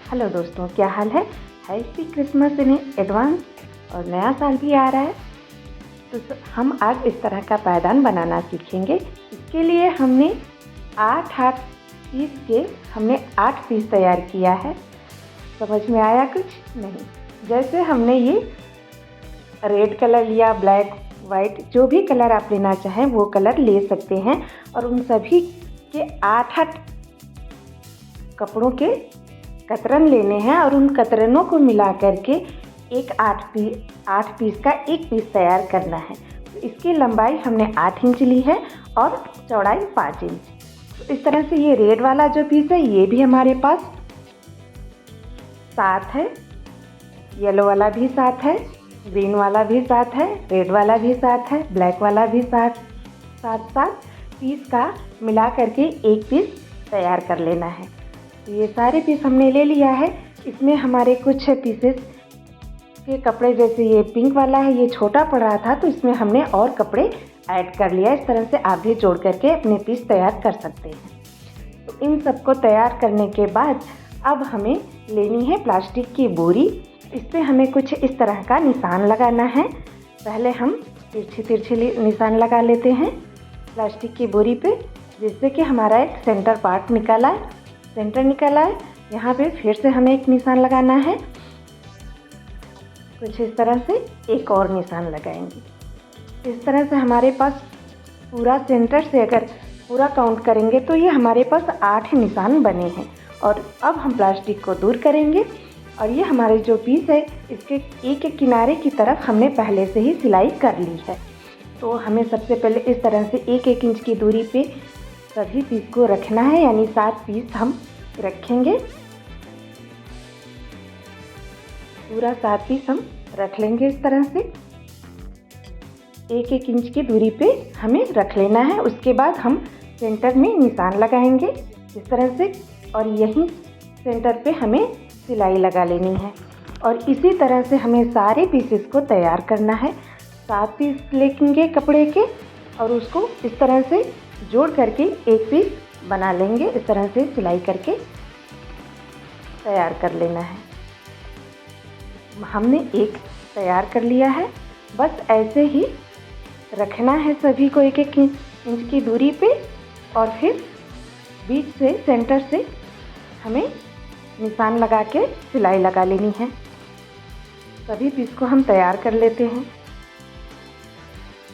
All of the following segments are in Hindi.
हेलो दोस्तों, क्या हाल है। Happy Christmas in advance. और नया साल भी आ रहा है तो हम आज इस तरह का पायदान बनाना सीखेंगे। इसके लिए हमने 8 पीस के 8 पीस तैयार किया है। समझ में आया कुछ नहीं? जैसे हमने ये रेड कलर लिया, ब्लैक, वाइट, जो भी कलर आप लेना चाहें वो कलर ले सकते हैं। और उन सभी के 8 कपड़ों के कतरन लेने हैं और उन कतरनों को मिला करके एक 8 पीस का एक पीस तैयार करना है। तो इसकी लंबाई हमने 8 इंच ली है और चौड़ाई 5 इंच। तो इस तरह से ये रेड वाला जो पीस है ये भी हमारे पास 7 है, येलो वाला भी 7 है, ग्रीन वाला भी 7 है, रेड वाला भी 7 है, ब्लैक वाला भी 7 पीस का मिला करके एक पीस तैयार कर लेना है। तो ये सारे पीस हमने ले लिया है। इसमें हमारे कुछ पीसेस के कपड़े, जैसे ये पिंक वाला है, ये छोटा पड़ रहा था तो इसमें हमने और कपड़े ऐड कर लिया। इस तरह से आप भी जोड़ करके अपने पीस तैयार कर सकते हैं। तो इन सबको तैयार करने के बाद अब हमें लेनी है प्लास्टिक की बोरी। इस पर हमें कुछ इस तरह का निशान लगाना है। पहले हम तिरछी निशान लगा लेते हैं प्लास्टिक की बोरी पे, जिससे कि हमारा एक सेंटर पार्ट निकल आए। यहाँ पे फिर से हमें एक निशान लगाना है। कुछ इस तरह से एक और निशान लगाएंगे। इस तरह से हमारे पास पूरा सेंटर से अगर पूरा काउंट करेंगे तो ये हमारे पास 8 निशान बने हैं। और अब हम प्लास्टिक को दूर करेंगे और ये हमारे जो पीस है इसके एक एक किनारे की तरफ हमने पहले से ही सिलाई कर ली है। तो हमें सबसे पहले इस तरह से 1-1 इंच की दूरी पे सभी पीस को रखना है, यानी 7 पीस हम रखेंगे। पूरा 7 पीस हम रख लेंगे। इस तरह से 1-1 इंच की दूरी पे हमें रख लेना है। उसके बाद हम सेंटर में निशान लगाएंगे इस तरह से, और यहीं सेंटर पे हमें सिलाई लगा लेनी है। और इसी तरह से हमें सारे पीसेस को तैयार करना है। 7 पीस लेंगे कपड़े के और उसको इस तरह से जोड़ करके एक पीस बना लेंगे। इस तरह से सिलाई करके तैयार कर लेना है। हमने एक तैयार कर लिया है। बस ऐसे ही रखना है सभी को 1-1 इंच की दूरी पे, और फिर बीच से सेंटर से हमें निशान लगा के सिलाई लगा लेनी है। सभी पीस को हम तैयार कर लेते हैं।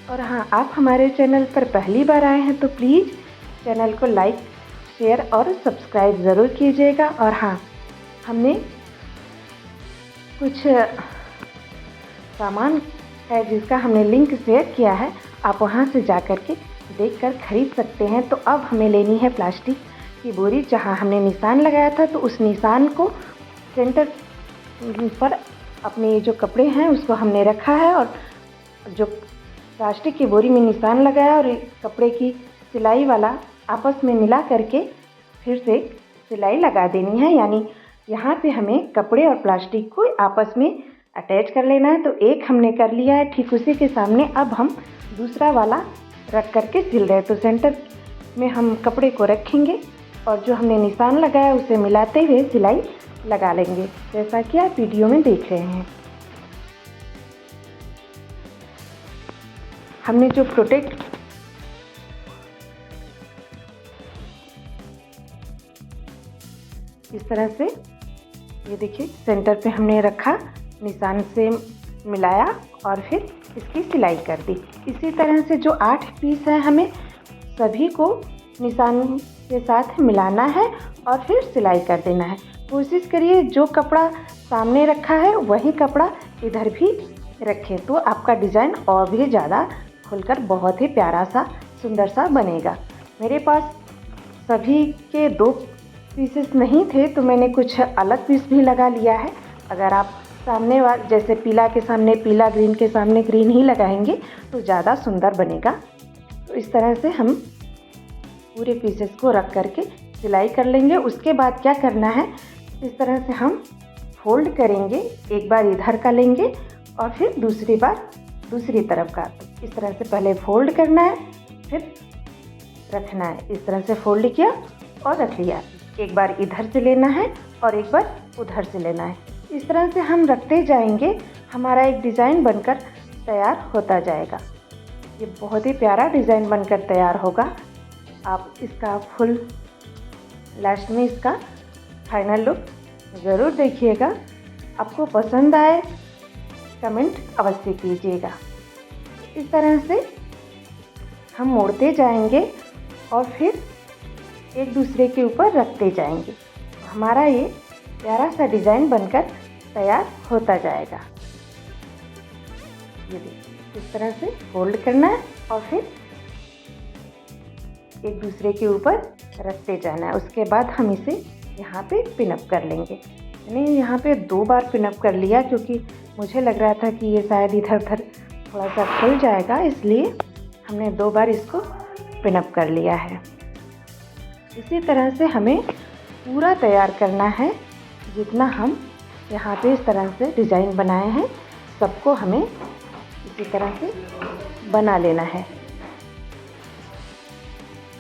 और हाँ, आप हमारे चैनल पर पहली बार आए हैं तो प्लीज़ चैनल को लाइक, शेयर और सब्सक्राइब ज़रूर कीजिएगा। और हाँ, हमने कुछ सामान है जिसका हमने लिंक शेयर किया है, आप वहां से जा कर के देखकर खरीद सकते हैं। तो अब हमें लेनी है प्लास्टिक की बोरी। जहां हमने निशान लगाया था तो उस निशान को सेंटर पर अपने जो कपड़े हैं उसको हमने रखा है, और जो प्लास्टिक की बोरी में निशान लगाया और कपड़े की सिलाई वाला आपस में मिला करके फिर से सिलाई लगा देनी है। यानी यहाँ पे हमें कपड़े और प्लास्टिक को आपस में अटैच कर लेना है। तो एक हमने कर लिया है। ठीक उसी के सामने अब हम दूसरा वाला रख करके सिल रहे हैं। तो सेंटर में हम कपड़े को रखेंगे और जो हमने निशान लगाया उसे मिलाते हुए सिलाई लगा लेंगे, जैसा कि आप वीडियो में देख रहे हैं। हमने जो प्रोटेक्ट इस तरह से, ये देखिए सेंटर पे हमने रखा, निशान से मिलाया और फिर इसकी सिलाई कर दी। इसी तरह से जो 8 पीस हैं हमें सभी को निशान के साथ मिलाना है और फिर सिलाई कर देना है। कोशिश करिए जो कपड़ा सामने रखा है वही कपड़ा इधर भी रखें, तो आपका डिज़ाइन और भी ज़्यादा खुलकर बहुत ही प्यारा सा सुंदर सा बनेगा। मेरे पास सभी के 2 पीसेस नहीं थे तो मैंने कुछ अलग पीस भी लगा लिया है। अगर आप सामने वाला, जैसे पीला के सामने पीला, ग्रीन के सामने ग्रीन ही लगाएंगे तो ज़्यादा सुंदर बनेगा। तो इस तरह से हम पूरे पीसेस को रख करके सिलाई कर लेंगे। उसके बाद क्या करना है, इस तरह से हम फोल्ड करेंगे। एक बार इधर का लेंगे और फिर दूसरी बार दूसरी तरफ का। इस तरह से पहले फोल्ड करना है, फिर रखना है। इस तरह से फोल्ड किया और रख लिया। एक बार इधर से लेना है और एक बार उधर से लेना है। इस तरह से हम रखते जाएंगे, हमारा एक डिज़ाइन बनकर तैयार होता जाएगा। ये बहुत ही प्यारा डिज़ाइन बनकर तैयार होगा। आप इसका फुल लास्ट में इसका फाइनल लुक ज़रूर देखिएगा। आपको पसंद आए कमेंट अवश्य कीजिएगा। इस तरह से हम मोड़ते जाएंगे और फिर एक दूसरे के ऊपर रखते जाएंगे। हमारा ये प्यारा सा डिज़ाइन बनकर तैयार होता जाएगा। ये देखिए, इस तरह से फोल्ड करना है और फिर एक दूसरे के ऊपर रखते जाना है। उसके बाद हम इसे यहाँ पे पिनअप कर लेंगे। मैंने यहाँ पे 2 बार पिनअप कर लिया, क्योंकि मुझे लग रहा था कि ये शायद इधर उधर थोड़ा सा खुल जाएगा, इसलिए हमने 2 बार इसको पिनअप कर लिया है। इसी तरह से हमें पूरा तैयार करना है। जितना हम यहाँ पे इस तरह से डिज़ाइन बनाए हैं, सबको हमें इसी तरह से बना लेना है।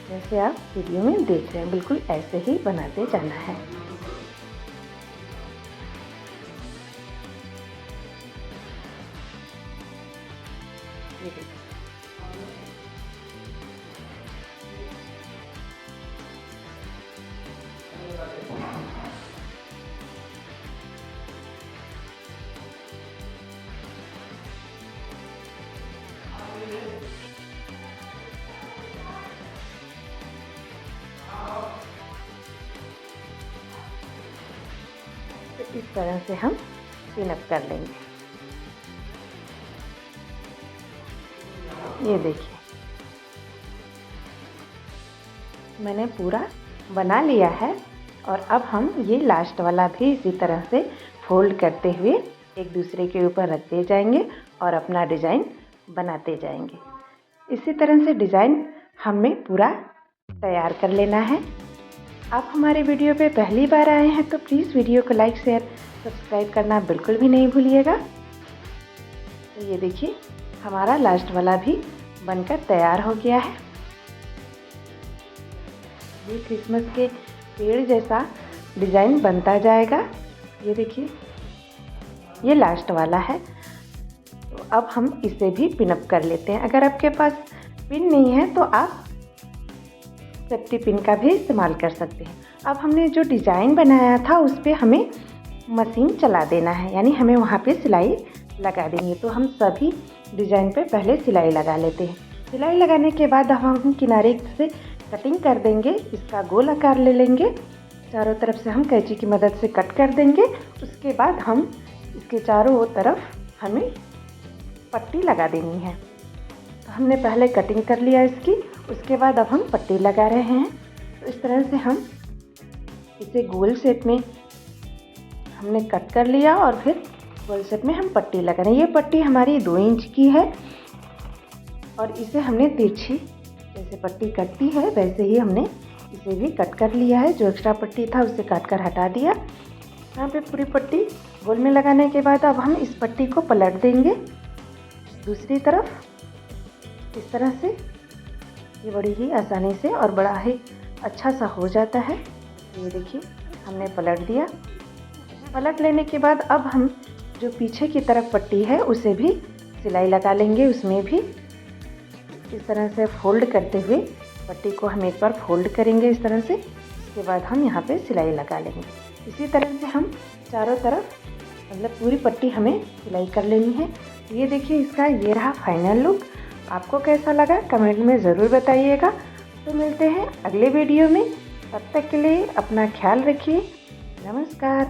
जैसे आप वीडियो में देख रहे हैं, बिल्कुल ऐसे ही बनाते जाना है। ये देखिए, तो इस तरह से हम पिनअप कर लेंगे। ये देखिए, मैंने पूरा बना लिया है और अब हम ये लास्ट वाला भी इसी तरह से फोल्ड करते हुए एक दूसरे के ऊपर रखते जाएंगे और अपना डिज़ाइन बनाते जाएंगे। इसी तरह से डिज़ाइन हमें पूरा तैयार कर लेना है। आप हमारे वीडियो पे पहली बार आए हैं तो प्लीज़ वीडियो को लाइक शेयर सब्सक्राइब करना बिल्कुल भी नहीं भूलिएगा। तो ये देखिए, हमारा लास्ट वाला भी बनकर तैयार हो गया है। ये क्रिसमस के पेड़ जैसा डिज़ाइन बनता जाएगा। ये देखिए, ये लास्ट वाला है। तो अब हम इसे भी पिनअप कर लेते हैं। अगर आपके पास पिन नहीं है तो आप सेफ्टी पिन का भी इस्तेमाल कर सकते हैं। अब हमने जो डिज़ाइन बनाया था उस पर हमें मशीन चला देना है, यानी हमें वहाँ पे सिलाई लगा देंगे। तो हम सभी डिज़ाइन पे पहले सिलाई लगा लेते हैं। सिलाई लगाने के बाद हम किनारे से कटिंग कर देंगे। इसका गोल आकार ले लेंगे, चारों तरफ से हम कैंची की मदद से कट कर देंगे। उसके बाद हम इसके चारों तरफ हमें पट्टी लगा देनी है। तो हमने पहले कटिंग कर लिया इसकी, उसके बाद अब हम पट्टी लगा रहे हैं। तो इस तरह से हम इसे गोल शेप में हमने कट कर लिया और फिर गोल शेप में हम पट्टी लगा रहे हैं। ये पट्टी हमारी 2 इंच की है और इसे हमने तिरछी जैसे पट्टी कटती है वैसे ही हमने इसे भी कट कर लिया है। जो एक्स्ट्रा पट्टी था उसे काट कर हटा दिया। यहाँ पे पूरी पट्टी गोल में लगाने के बाद अब हम इस पट्टी को पलट देंगे दूसरी तरफ। इस तरह से ये बड़ी ही आसानी से और बड़ा ही अच्छा सा हो जाता है। ये देखिए, हमने पलट दिया। पलट लेने के बाद अब हम जो पीछे की तरफ पट्टी है उसे भी सिलाई लगा लेंगे। उसमें भी इस तरह से फोल्ड करते हुए पट्टी को हम एक बार फोल्ड करेंगे इस तरह से। इसके बाद हम यहाँ पे सिलाई लगा लेंगे। इसी तरह से हम चारों तरफ मतलब पूरी पट्टी हमें सिलाई कर लेनी है। ये देखिए, इसका ये रहा फाइनल लुक। आपको कैसा लगा कमेंट में ज़रूर बताइएगा। तो मिलते हैं अगले वीडियो में, तब तक के लिए अपना ख्याल रखिए। नमस्कार।